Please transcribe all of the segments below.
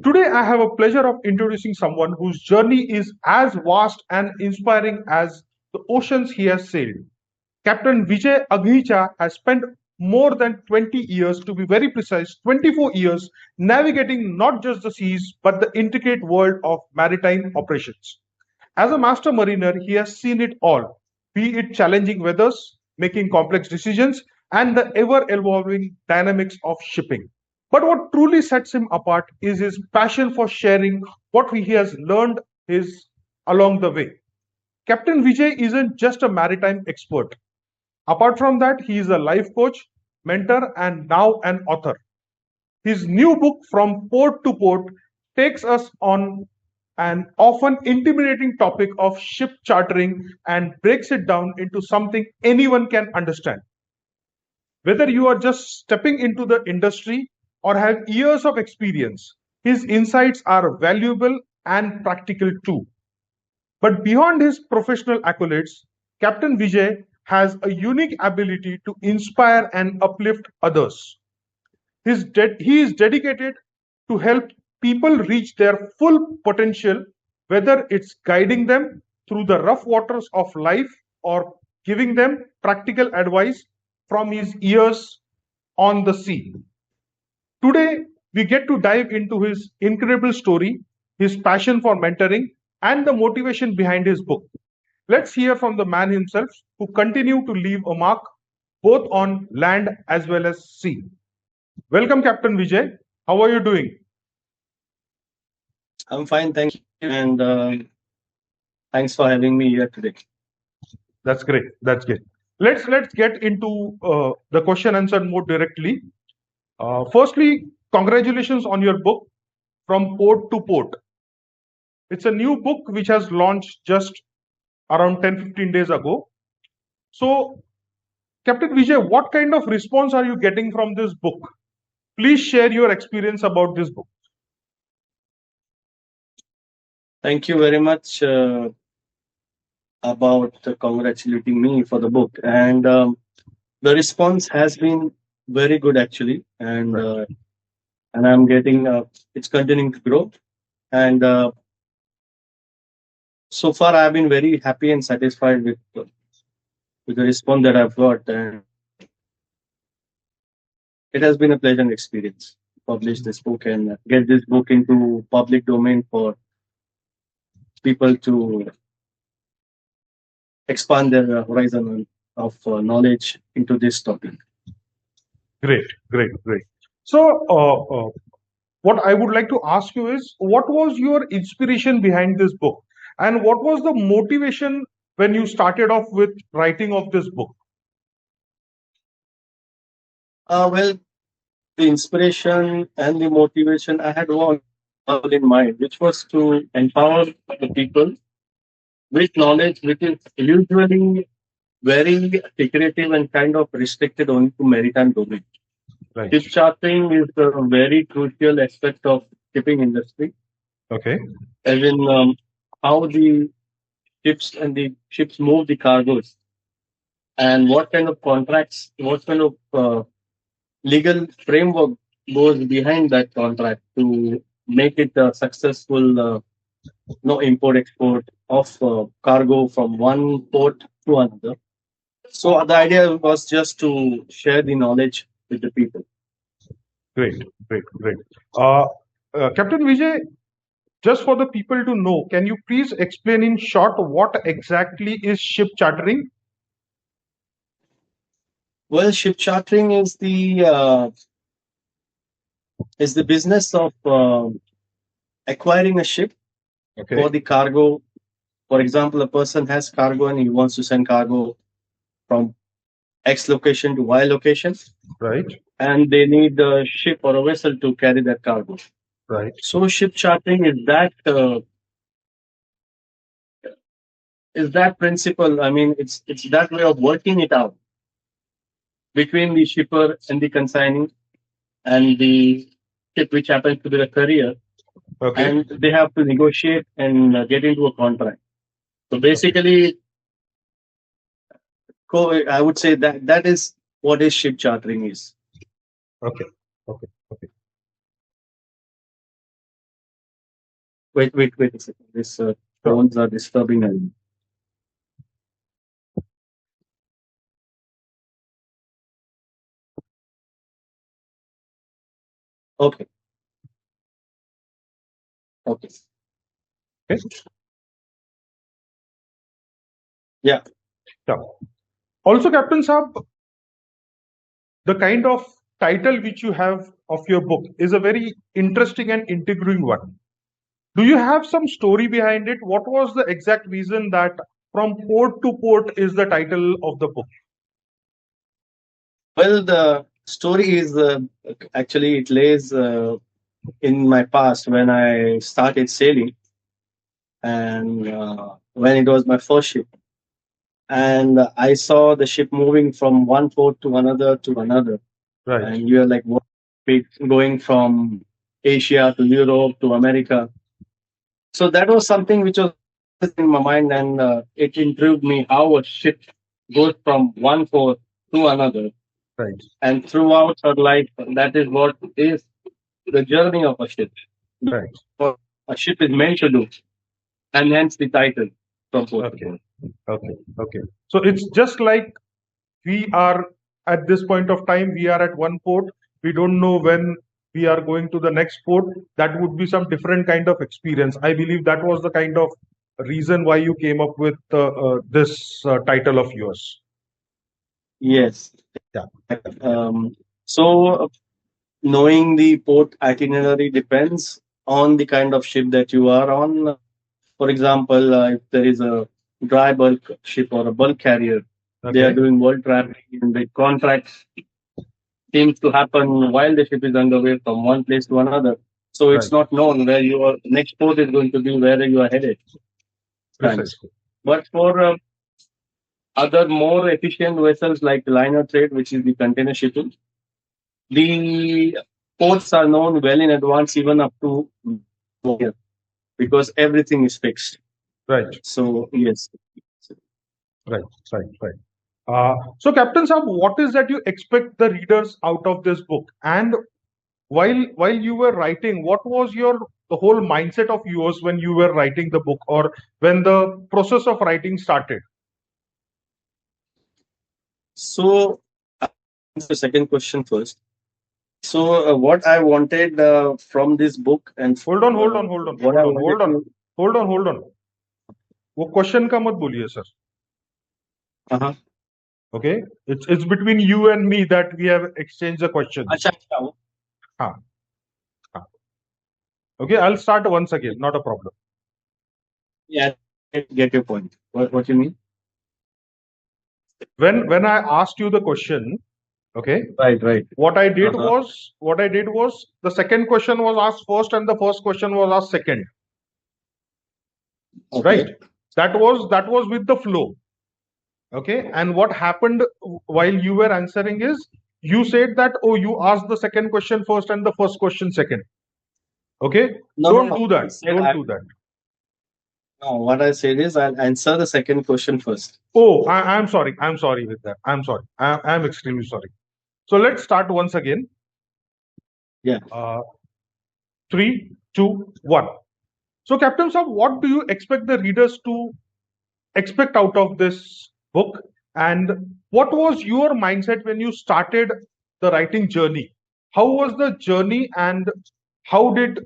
Today, I have a pleasure of introducing someone whose journey is as vast and inspiring as the oceans he has sailed. Captain Vijay Aghicha has spent more than 20 years, to be very precise, 24 years, navigating not just the seas but the intricate world of maritime operations. As a master mariner, he has seen it all, be it challenging weathers, making complex decisions, and the ever evolving dynamics of shipping. But what truly sets him apart is his passion for sharing what he has learned his along the way. Captain Vijay isn't just a maritime expert. Apart from that, he is a life coach, mentor, and now an author. His new book, From Port to Port, takes us on an often intimidating topic of ship chartering and breaks it down into something anyone can understand. Whether you are just stepping into the industry or have years of experience, his insights are valuable and practical too. But beyond his professional accolades, Captain Vijay has a unique ability to inspire and uplift others. He is dedicated to help people reach their full potential, whether it's guiding them through the rough waters of life or giving them practical advice from his years on the sea. Today, we get to dive into his incredible story, his passion for mentoring, and the motivation behind his book. Let's hear from the man himself who continued to leave a mark both on land as well as sea. Welcome, Captain Vijay. How are you doing? I'm fine, thank you, and thanks for having me here today. That's great. That's great. Let's get into the question answer more directly. Firstly, congratulations on your book, From Port to Port. It's a new book which has launched just around 10-15 days ago. So, Captain Vijay, what kind of response are you getting from this book? Please share your experience about this book. Thank you very much about congratulating me for the book, and the response has been very good actually, and Right. and I'm getting it's continuing to grow, and so far I've been very happy and satisfied with the response that I've got, and it has been a pleasant experience to publish this book and get this book into public domain for people to expand their horizon of knowledge into this topic. Great, great, great. So, what I would like to ask you is, what was your inspiration behind this book, and what was the motivation when you started off with writing of this book? Well, the inspiration and the motivation I had one goal in mind, which was to empower the people with knowledge which is usually very secretive and kind of restricted only to maritime domain. Right. Ship charting is a very crucial aspect of shipping industry, Okay. as in how the ships move the cargoes and what kind of contracts, what kind of legal framework goes behind that contract to make it a successful no import export of cargo from one port to another. So the idea was just to share the knowledge with the people. Great, great, great. Uh, Captain Vijay, just for the people to know, can you please explain in short what exactly is ship chartering? Well, ship chartering is the business of acquiring a ship Okay. for the cargo. For example, a person has cargo and he wants to send cargo from X location to Y location, Right, and they need a ship or a vessel to carry that cargo. right. So ship chartering is that principle. I mean, it's that way of working it out between the shipper and the consignee and the ship, which happens to be the carrier, Okay. and they have to negotiate and get into a contract. So basically, I would say that is what is ship chartering is. Okay. Okay. Okay. Wait a second. This phones are disturbing me. Okay. Okay. Okay. Yeah. Yeah. Also, Captain Saab, the kind of title which you have of your book is a very interesting and intriguing one. Do you have some story behind it? What was the exact reason that From Port to Port is the title of the book? Well, the story is actually it lays in my past when I started sailing, and when it was my first ship, and I saw the ship moving from one port to another, Right. and you're like going from Asia to Europe to America. So that was something which was in my mind, and it intrigued me how a ship goes from one port to another. Right. And throughout her life, that is what is the journey of a ship. Right. What a ship is meant to do, and hence the title from port to Okay. port. Okay. Okay. So it's just like we are at this point of time, we are at one port. We don't know when we are going to the next port. That would be some different kind of experience. I believe that was the kind of reason why you came up with this title of yours. Yes. Yeah. So knowing the port itinerary depends on the kind of ship that you are on. For example, if there is a dry bulk ship or a bulk carrier, they are Okay. doing world traveling, and the contracts seems to happen while the ship is underway from one place to another. So Right. it's not known where your next port is going to be, where you are headed. Times. Precisely. But for other more efficient vessels like the liner trade, which is the container shipping, the ports are known well in advance, even up to 1 year, because everything is fixed. Right. So yes. Right. Right. Right. So, Captain Saab, what is that you expect the readers out of this book? And while you were writing, what was your the whole mindset of yours when you were writing the book, or when the process of writing started? So the second question first. So what I wanted from this book, and hold on, hold on, hold on, what I hold on, wanted hold on, to. hold on, hold on. वो question का मत बोलिए sir. Uh-huh. Okay, it's between you and me that we have exchanged the questions. अच्छा, अच्छा. हाँ, हाँ. Okay, I'll start once again. Not a problem. Yeah, I get your point. What you mean? When I asked you the question, okay, Right. what I did Uh-huh. was the second question was asked first and the first question was asked second. Okay. Right. That was with the flow. Okay. And what happened while you were answering is you said that, oh, you asked the second question first and the first question second. Okay. No, Don't no. do that. Don't do that. No, what I said is I'll answer the second question first. Oh, I'm sorry. I'm sorry with that. I'm sorry. I'm extremely sorry. So let's start once again. Yeah. 3, 2, 1. So, Captain Saab, what do you expect the readers to expect out of this book? And what was your mindset when you started the writing journey? How was the journey and how did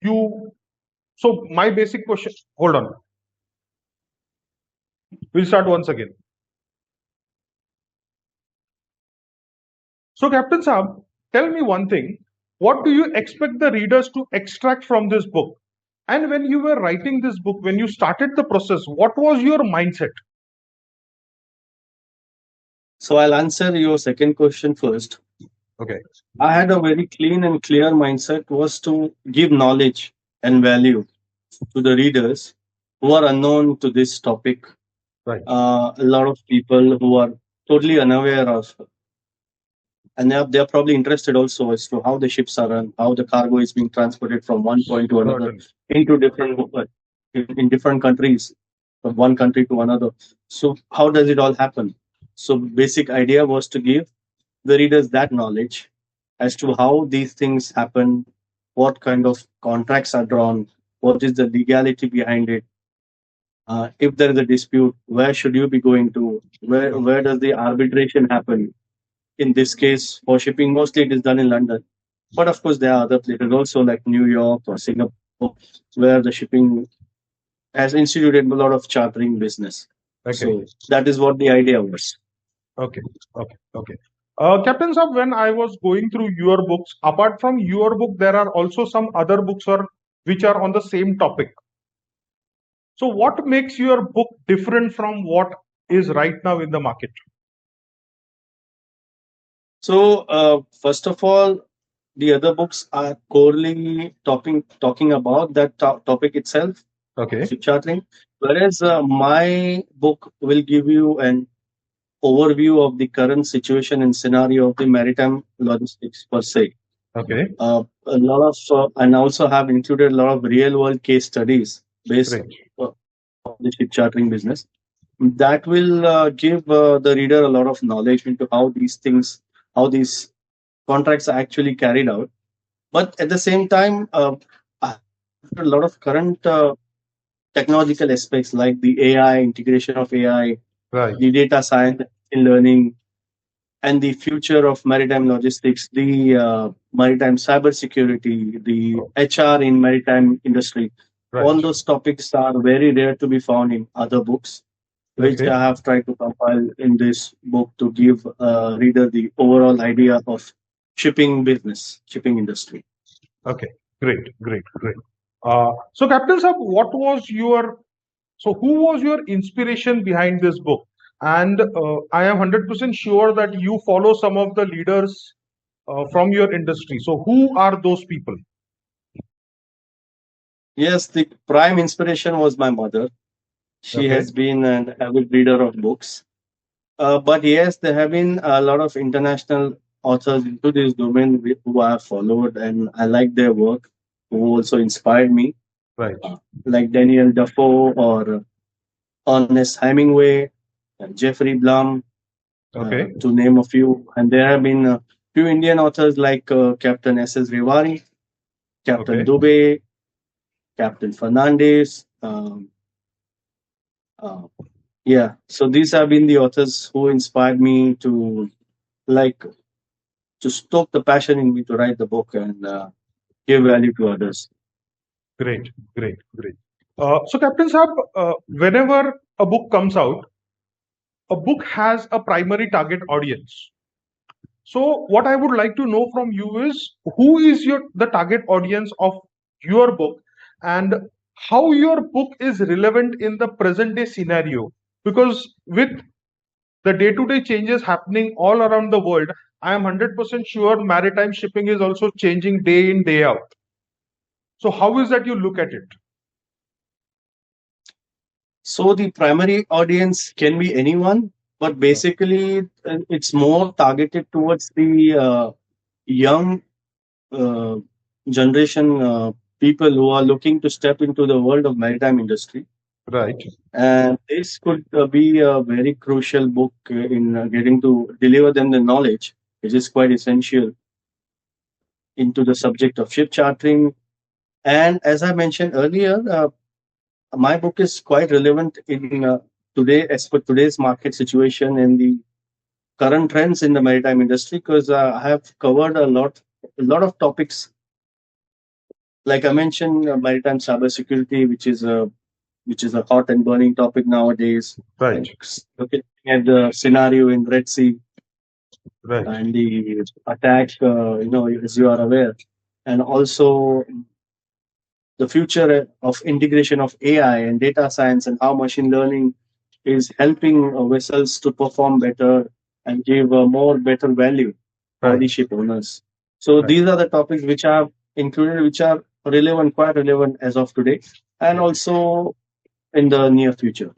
you? So, my basic question, hold on, we'll start once again. So, Captain Saab, tell me one thing. What do you expect the readers to extract from this book? And when you were writing this book, when you started the process, what was your mindset? So I'll answer your second question first. Okay. I had a very clean and clear mindset was to give knowledge and value to the readers who are unknown to this topic. Right. A lot of people who are totally unaware of, and they're probably interested also as to how the ships are run, how the cargo is being transported from one point to another Certainly. into different in different countries, from one country to another. So how does it all happen? So basic idea was to give the readers that knowledge as to how these things happen, what kind of contracts are drawn, what is the legality behind it. If there is a dispute, where should you be going to? Where does the arbitration happen? In this case, for shipping, mostly it is done in London. But of course, there are other places also like New York or Singapore, where the shipping has instituted a lot of chartering business. Okay. So that is what the idea was. Okay. Okay. Okay. Captain Saab, when I was going through your books, apart from your book, there are also some other books which are on the same topic. So, what makes your book different from what is right now in the market? So first of all, the other books are corely talking about that topic itself, Okay. ship chartering, whereas my book will give you an overview of the current situation and scenario of the maritime logistics per se. Okay. A lot of and also have included a lot of real world case studies based Great. on the ship chartering business. That will give the reader a lot of knowledge into how these contracts are actually carried out. But at the same time, I have a lot of current technological aspects like the AI, integration of AI, Right. the data science, and learning, and the future of maritime logistics, the maritime cybersecurity, the HR in maritime industry. All Right. those topics are very rare to be found in other books, which Okay. I have tried to compile in this book to give reader the overall idea of shipping industry. Okay. Great. Great. Great. So, Captain Saab, who was your inspiration behind this book? And I am 100% sure that you follow some of the leaders from your industry. So, who are those people? Yes, the prime inspiration was my mother. She Okay. has been an avid reader of books. But yes, there have been a lot of international authors into this domain who I have followed, and I like their work, who also inspired me, Right. like Daniel Defoe or Ernest Hemingway, Jeffrey Blum, Okay. to name a few. And there have been a few Indian authors like Captain S.S. Rewari, Captain Okay. Dubey, Captain Fernandez. Uh, yeah, so these have been the authors who inspired me to like to stoke the passion in me to write the book and give value to others. Great. Great. Great. So, Captain Saab, whenever a book comes out, a book has a primary target audience. So, what I would like to know from you is who is the target audience of your book, and how your book is relevant in the present day scenario? Because with the day-to-day changes happening all around the world, I am 100% sure maritime shipping is also changing day in, day out. So, how is that you look at it? So the primary audience can be anyone, but basically it's more targeted towards the young uh, generation people who are looking to step into the world of maritime industry. Right. And this could be a very crucial book in getting to deliver them the knowledge, which is quite essential into the subject of ship chartering. And as I mentioned earlier, my book is quite relevant in today, as per today's market situation and the current trends in the maritime industry, because I have covered a lot of topics. Like I mentioned, maritime cybersecurity, which is a hot and burning topic nowadays. Right. And looking at the scenario in Red Sea Right. and the attack, as you are aware, and also the future of integration of AI and data science and how machine learning is helping vessels to perform better and give more better value for Right. the ship owners. So Right. these are the topics which are included, which are relevant, quite relevant as of today, and also in the near future.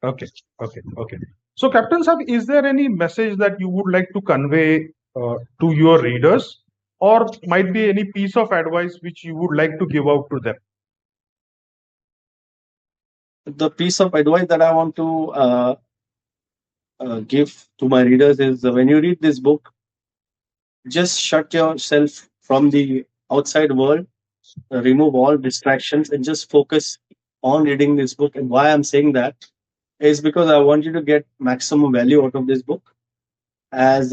Okay. Okay. Okay. So, Captain Saab, is there any message that you would like to convey to your readers, or might be any piece of advice which you would like to give out to them? The piece of advice that I want to give to my readers is when you read this book, just shut yourself from the outside world remove all distractions and just focus on reading this book. And why I'm saying that is because I want you to get maximum value out of this book, as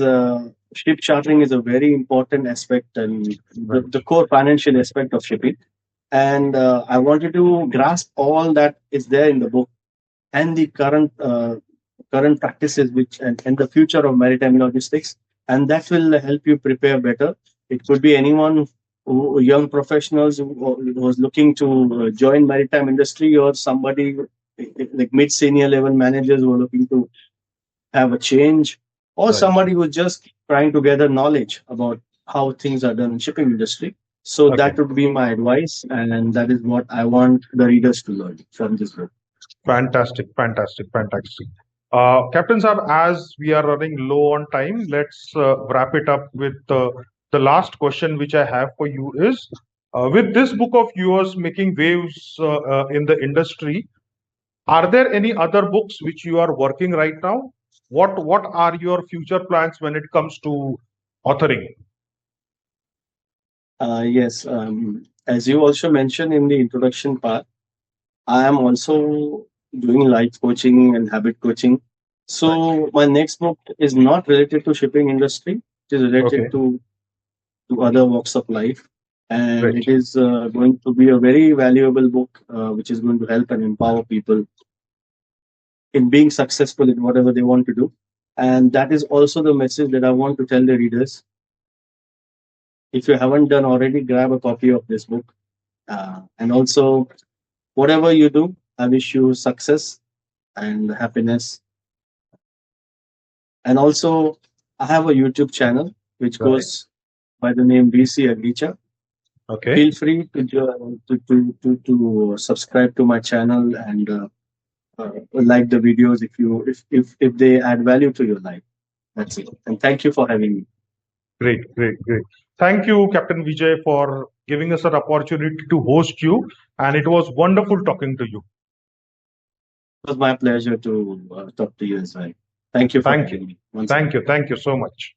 ship chartering is a very important aspect and Right. the core financial aspect of shipping. And I want you to grasp all that is there in the book and the current practices and the future of maritime logistics, and that will help you prepare better. It could be anyone young professionals who was looking to join maritime industry, or somebody like mid senior level managers who are looking to have a change, or Right. somebody who's just trying to gather knowledge about how things are done in shipping industry. So Okay. that would be my advice, and that is what I want the readers to learn from this book. Fantastic, fantastic, fantastic. Captain sir, as we are running low on time, let's wrap it up with the last question which I have for you is, with this book of yours making waves in the industry, are there any other books which you are working right now? What are your future plans when it comes to authoring? Yes, as you also mentioned in the introduction part, I am also doing life coaching and habit coaching. Right. So my next book is not related to shipping industry. It is Okay. related to other walks of life, and Great. it is going to be a very valuable book, which is going to help and empower people in being successful in whatever they want to do. And that is also the message that I want to tell the readers. If you haven't done already, grab a copy of this book. And also, whatever you do, I wish you success and happiness. And also, I have a YouTube channel which Right. goes by the name Vijay Aghicha. Okay. Feel free to subscribe to my channel and like the videos if they add value to your life. That's it. And thank you for having me. Great, great, great. Thank you, Captain Vijay, for giving us an opportunity to host you. And it was wonderful talking to you. It was my pleasure to talk to you as well. Thank you for Thank you. having me once again. Thank you. Thank you so much.